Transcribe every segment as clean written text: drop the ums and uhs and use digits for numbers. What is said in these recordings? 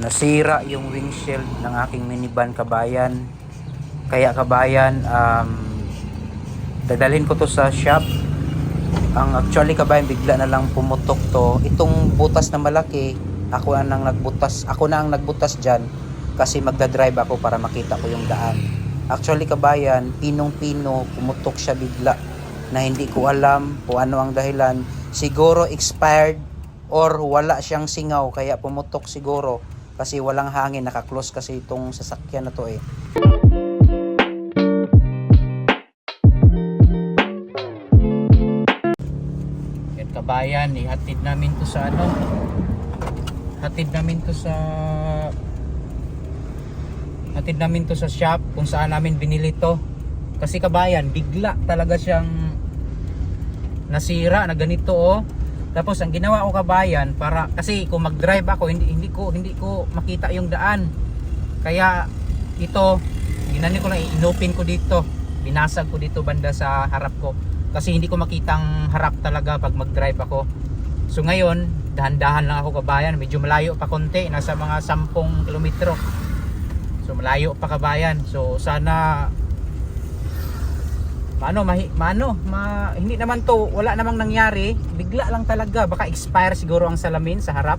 Nasira yung windshield ng aking minivan, kabayan. Kaya kabayan, dadalhin ko to sa shop. Ang actually kabayan, bigla na lang pumutok to. Itong butas na malaki, ako na ang nagbutas dyan kasi magdadrive ako para makita ko yung daan. Actually kabayan, pinong-pino, pumutok siya bigla na hindi ko alam kung ano ang dahilan. Siguro expired or wala siyang singaw kaya pumutok siguro kasi walang hangin, naka-close kasi itong sasakyan na to eh. Yan kabayan, hatid namin to sa hatid namin to sa shop kung saan namin binili to. Kasi kabayan, bigla talaga siyang nasira na ganito oh. Tapos ang ginawa ko kabayan, para kasi kung mag-drive ako hindi ko makita yung daan. Kaya ito, ginani ko lang, inopen ko dito. Binasag ko dito banda sa harap ko. Kasi hindi ko makitang harap talaga pag mag-drive ako. So ngayon, dahan-dahan lang ako kabayan. Medyo malayo pa konti, nasa mga 10 kilometro. So malayo pa kabayan. So sana hindi naman to, wala namang nangyari, bigla lang talaga, baka expire siguro ang salamin sa harap.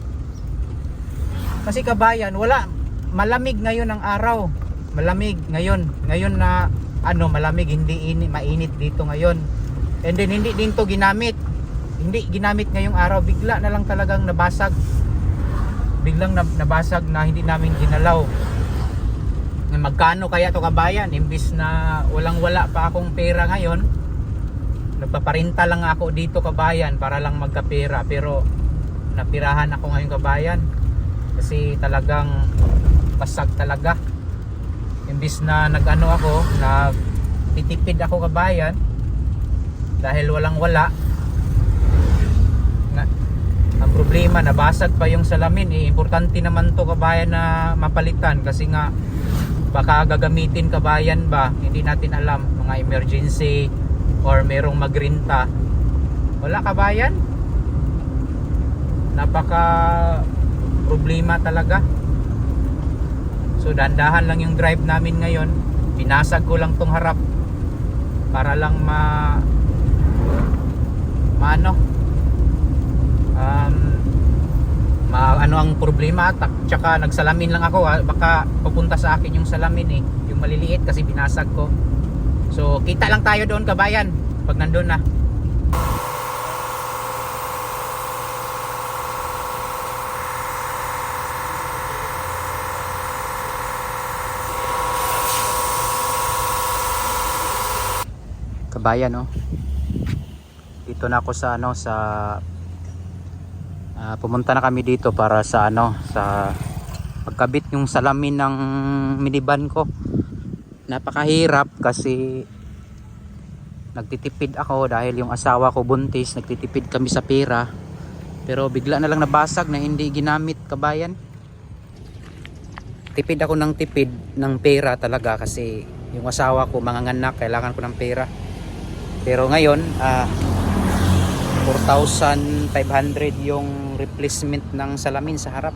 Kasi kabayan, malamig ngayon ang araw, malamig ngayon na malamig, hindi mainit dito ngayon. And then hindi din to ginamit ngayong araw, bigla na lang talagang nabasag, nabasag na hindi namin ginalaw. Magkano kaya to kabayan, imbis na wala pa akong pera ngayon, nagpaparinta lang ako dito kabayan para lang magkapera, pero napirahan ako ngayon kabayan kasi talagang basag talaga. Imbis na nagtitipid ako kabayan dahil wala ang problema, nabasag pa yung salamin eh. Importante naman to kabayan na mapalitan kasi nga baka gagamitin kabayan ba, hindi natin alam, mga emergency or merong magrinta. Wala kabayan, napaka problema talaga. So dandahan lang yung drive namin ngayon, binasag ko lang tong harap para lang ano ang problema. At tsaka nagsalamin lang ako, baka papunta sa akin yung salamin eh, yung maliliit kasi binasag ko. So kita lang tayo doon kabayan pag nandun na. Kabayan oh, dito na ako sa pumunta na kami dito para sa pagkabit yung salamin ng minivan ko. Napakahirap kasi nagtitipid ako dahil yung asawa ko buntis, nagtitipid kami sa pera, pero bigla na lang nabasag na hindi ginamit kabayan. Tipid ako ng tipid ng pera talaga kasi yung asawa ko manganganak, kailangan ko ng pera. Pero ngayon 4,500 yung replacement ng salamin sa harap.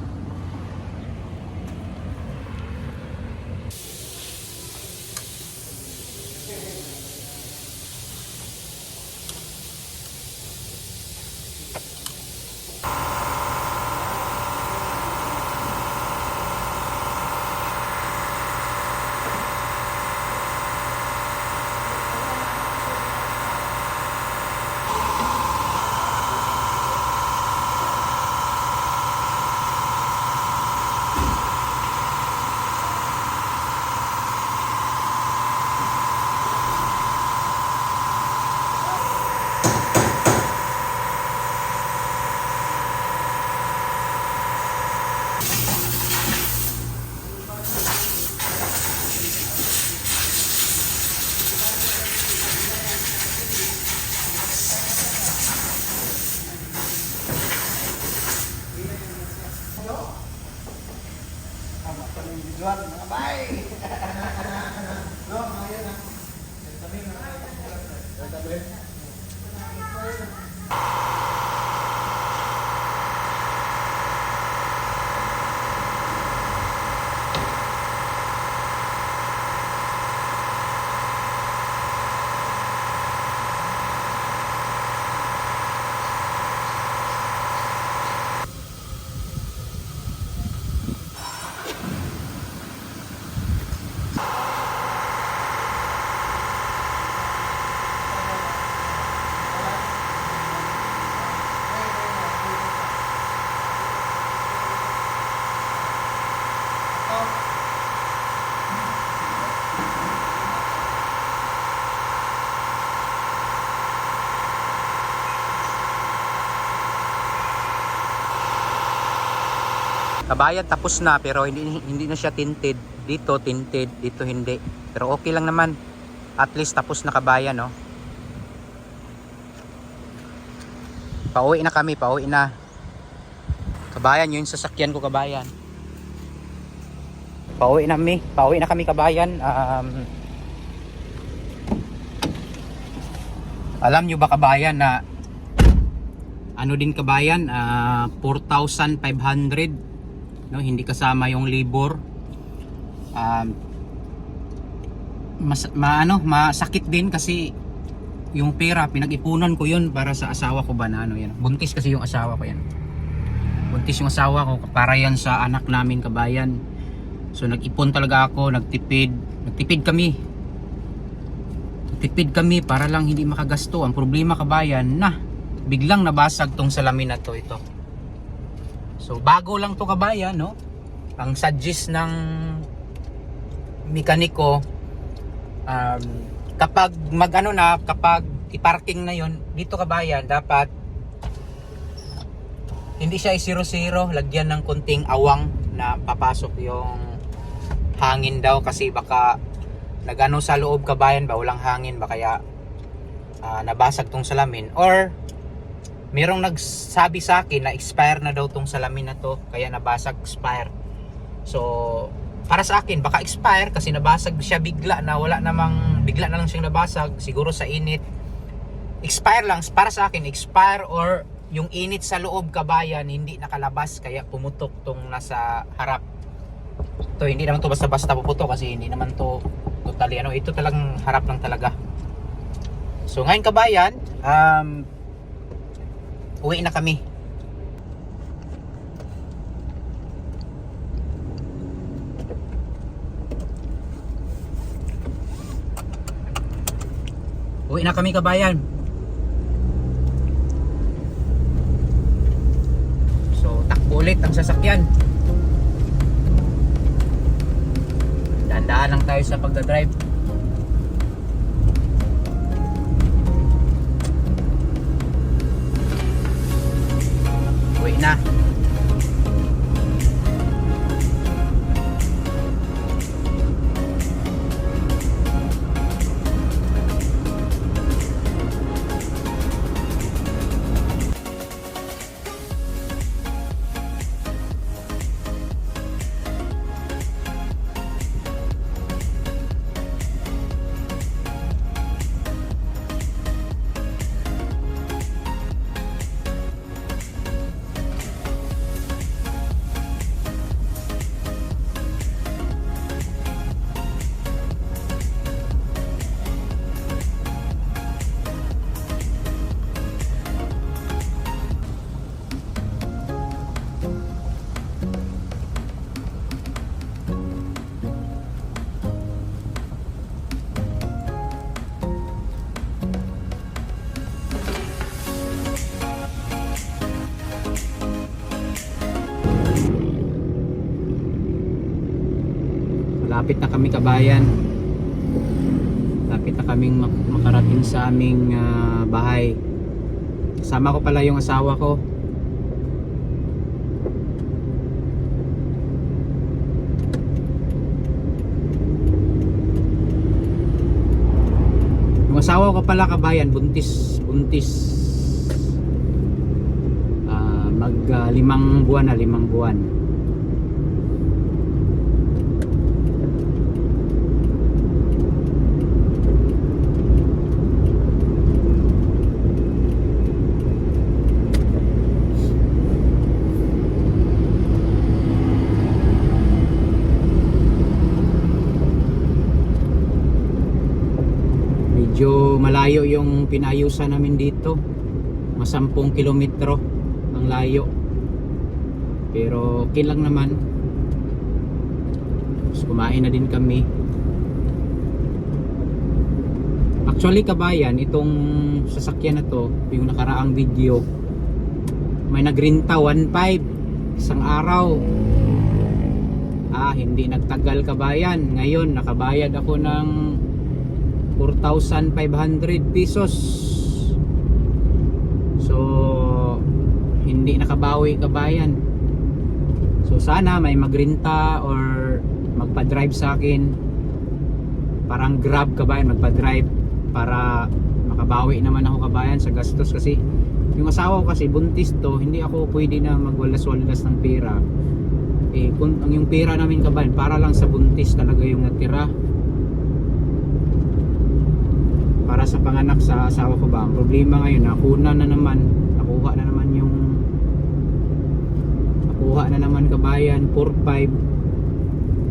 Jual, bye. No, ayan na. Sabi na. Kabayan tapos na pero hindi na siya tinted. Dito tinted, dito hindi. Pero okay lang naman. At least tapos na kabayan, no. Pauwi na kami, pauwi na. Kabayan, yun sasakyan ko kabayan. Pauwi na kami kabayan. Alam nyo ba kabayan na ano din kabayan, 4,500, no, hindi kasama yung labor. Masakit din kasi yung pera pinag-ipunan ko yun para sa asawa ko ba na ano yan. Buntis kasi yung asawa ko yan. Buntis yung asawa ko para yan sa anak namin kabayan. So nag-ipon talaga ako, nagtipid kami para lang hindi makagasto. Ang problema kabayan na biglang nabasag tong salamin na to, ito. So bago lang to kabayan, no. Ang suggest ng mekaniko, kapag kapag i-parking na yon dito kabayan, dapat hindi siya i-0-0, lagyan ng konting awang na papasok yung hangin daw kasi baka nagano sa loob kabayan ba, walang hangin ba kaya nabasag tong salamin, or merong nagsabi sa akin na expire na daw tong salamin na to kaya nabasag, expire. So para sa akin baka expire kasi nabasag siya bigla na bigla na lang siyang nabasag siguro sa init. Expire lang para sa akin, expire or yung init sa loob kabayan hindi nakalabas kaya pumutok tong nasa harap. To hindi naman to basta-basta puputok kasi hindi naman to totally ano, ito talagang harap lang talaga. So ngayon kabayan, uwi na kami. Uwi na kami kabayan. So takbo ulit ang sasakyan. Dahan-dahan lang tayo sa pagdadrive. Uwi na. Lapit na kami kabayan. Lapit na kaming makarating sa aming bahay. Kasama ko pala yung asawa ko. Yung asawa ko pala kabayan, buntis. Mag 5 buwan na, 5 buwan. Medyo malayo yung pinayusan namin dito, mas 10 kilometro ang layo, pero okay lang naman. Tapos kumain na din kami. Actually kabayan, itong sasakyan na to, yung nakaraang video may nagrinta 1.5 isang araw. Hindi nagtagal kabayan, ngayon nakabayad ako ng 4,500 pesos. So hindi nakabawi kabayan. So sana may magrenta or magpa-drive sa akin, parang Grab kabayan, magpa-drive para makabawi naman ako kabayan sa gastos, kasi yung asawa ko kasi buntis to, hindi ako pwede na magwalas-walas ng pera. Kung yung pera namin kabayan para lang sa buntis talaga yung natira, para sa panganak sa asawa ko ba. Ang problema ngayon, nakuha na naman kabayan 4-5.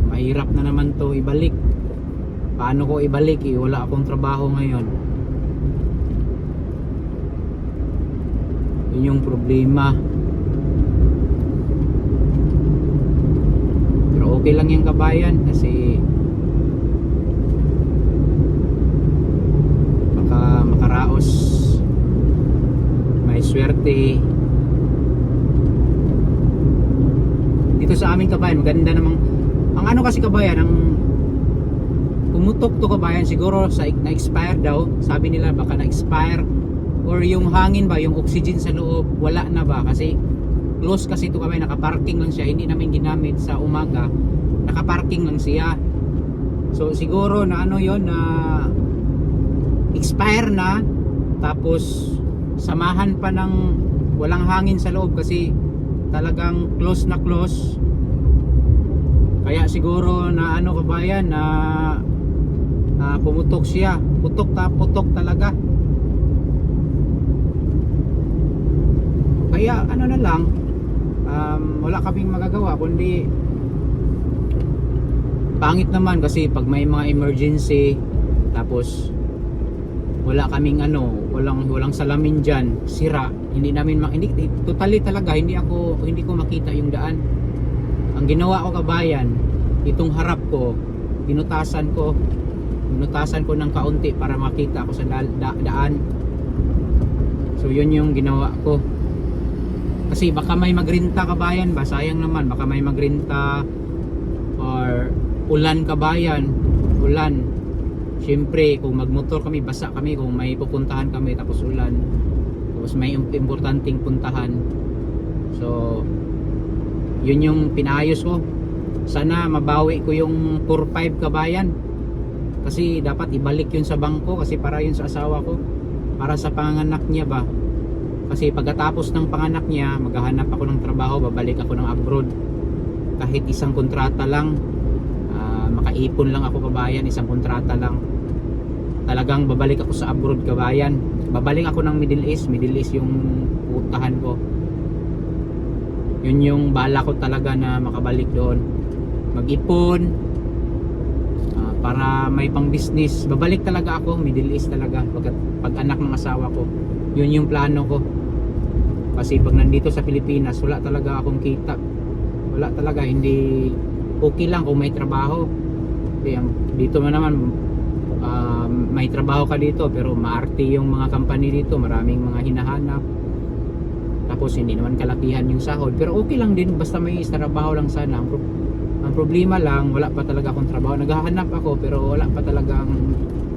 Mahirap na naman to ibalik. Paano ko ibalik wala akong trabaho ngayon. Yun yung problema. Pero okay lang yung kabayan kasi makaraos, may swerte. Dito sa amin kabayan maganda namang ang ano kasi kabayan, ang pumutok to kabayan siguro sa na-expire daw, sabi nila baka na-expire, or yung hangin ba, yung oxygen sa loob wala na ba, kasi close kasi ito kabayan, nakaparking lang siya, hindi namin ginamit sa umaga, nakaparking lang siya. So siguro na ano yon, na expire na, tapos samahan pa ng walang hangin sa loob kasi talagang close na close. Kaya siguro na ano kabayan, na pumutok siya, putok talaga. Kaya ano na lang, wala kaming magagawa kundi pangit naman kasi pag may mga emergency, tapos wala kaming walang salamin dyan, sira, hindi totally talaga, hindi ko makita yung daan. Ang ginawa ko kabayan, itong harap ko binutasan ko ng kaunti para makita ko sa daan. So yun yung ginawa ko, kasi baka may magrenta kabayan ba, sayang naman, baka may magrenta, or ulan kabayan, ulan. Siyempre kung magmotor kami, basa kami kung may pupuntahan kami, tapos ulan, tapos may importanteng puntahan. So yun yung pinayos ko. Sana mabawi ko yung 4-5 kabayan, kasi dapat ibalik yun sa bangko, kasi para yun sa asawa ko, para sa panganak niya ba. Kasi pagkatapos ng panganak niya, maghahanap ako ng trabaho, babalik ako ng abroad, kahit isang kontrata lang. Makaipon lang ako kabayan, isang kontrata lang. Talagang babalik ako sa abroad kabayan, babalik ako ng Middle East yung putahan ko. Yun yung bala ko talaga, na makabalik doon, mag-ipon, para may pang business. Babalik talaga ako Middle East talaga pag anak ng asawa ko. Yun yung plano ko, kasi pag nandito sa Pilipinas wala talaga akong kita, wala talaga. Hindi okay lang kung may trabaho. Dito man naman may trabaho ka dito, pero maarte yung mga company dito, maraming mga hinahanap, tapos hindi naman kalakihan yung sahod, pero okay lang din basta may trabaho lang sana. Ang problema lang, wala pa talaga akong trabaho. Naghahanap ako pero wala pa talagang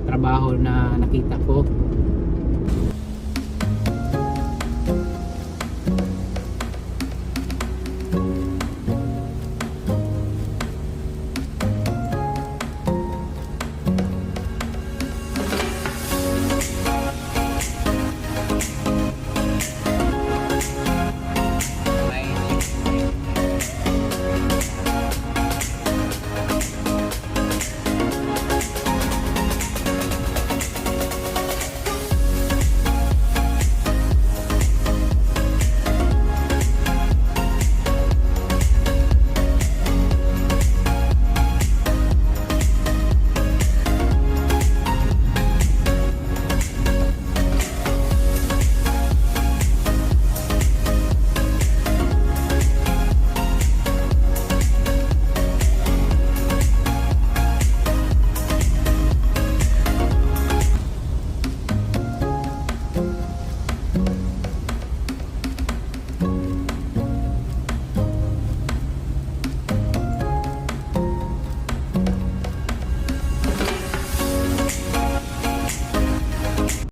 trabaho na nakita ko.